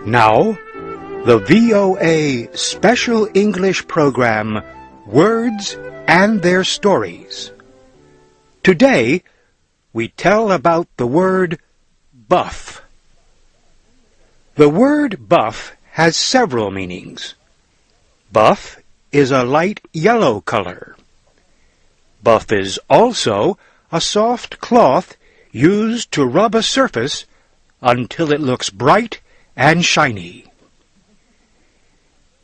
Now, the VOA Special English program, Words and Their Stories. Today, we tell about the word buff. The word buff has several meanings. Buff is a light yellow color. Buff is also a soft cloth used to rub a surface until it looks bright and shiny.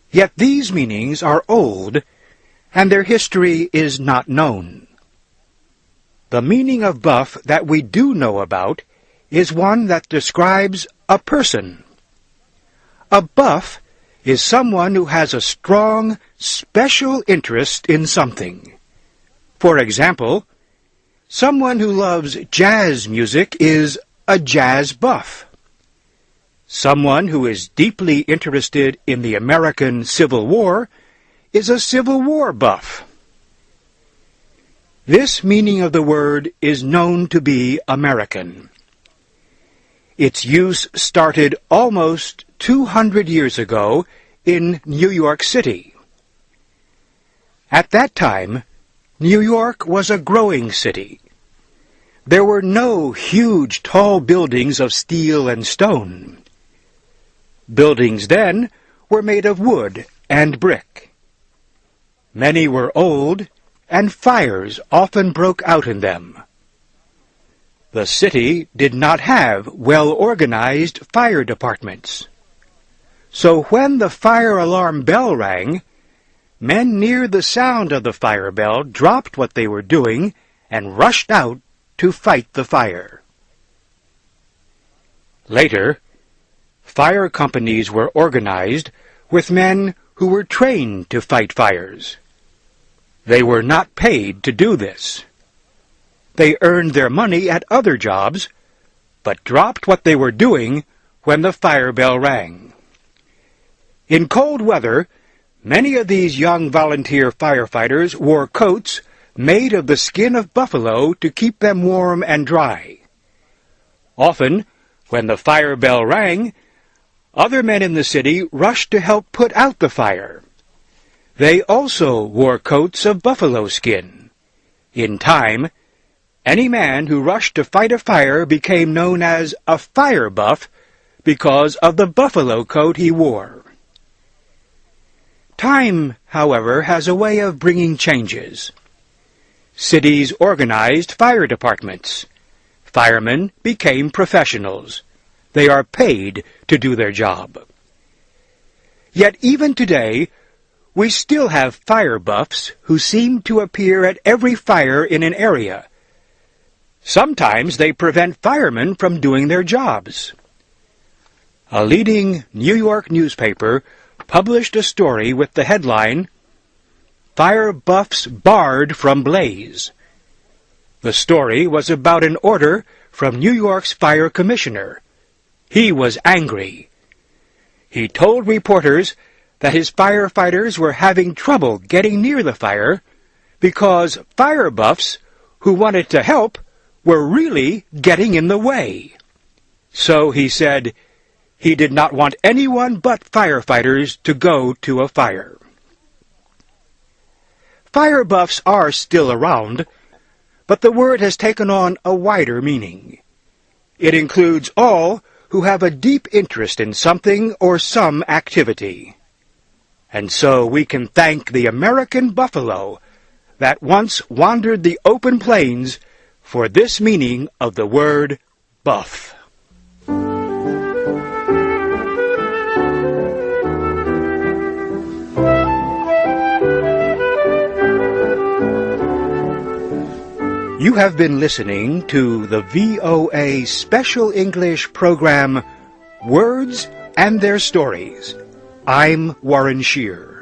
Yet these meanings are old, and their history is not known. The meaning of buff that we do know about is one that describes a person. A buff is someone who has a strong, special interest in something. For example, someone who loves jazz music is a jazz buff. Someone who is deeply interested in the American Civil War is a Civil War buff. This meaning of the word is known to be American. Its use started almost 200 years ago in New York City. At that time, New York was a growing city. There were no huge, tall buildings of steel and stone. Buildings then were made of wood and brick. Many were old, and fires often broke out in them. The city did not have well-organized fire departments. So when the fire alarm bell rang, men near the sound of the fire bell dropped what they were doing and rushed out to fight the fire. Later, fire companies were organized with men who were trained to fight fires. They were not paid to do this. They earned their money at other jobs, but dropped what they were doing when the fire bell rang. In cold weather, many of these young volunteer firefighters wore coats made of the skin of buffalo to keep them warm and dry. Often, when the fire bell rang, other men in the city rushed to help put out the fire. They also wore coats of buffalo skin. In time, any man who rushed to fight a fire became known as a fire buff because of the buffalo coat he wore. Time, however, has a way of bringing changes. Cities organized fire departments. Firemen became professionals. They are paid to do their job. Yet even today, we still have fire buffs who seem to appear at every fire in an area. Sometimes they prevent firemen from doing their jobs. A leading New York newspaper published a story with the headline, "Fire Buffs Barred from Blaze." The story was about an order from New York's fire commissioner. He was angry. He told reporters that his firefighters were having trouble getting near the fire because fire buffs who wanted to help were really getting in the way. So he said he did not want anyone but firefighters to go to a fire. Fire buffs are still around, but the word has taken on a wider meaning. It includes all who have a deep interest in something or some activity. And so we can thank the American buffalo that once wandered the open plains for this meaning of the word buff. You have been listening to the VOA Special English program, Words and Their Stories. I'm Warren Shear.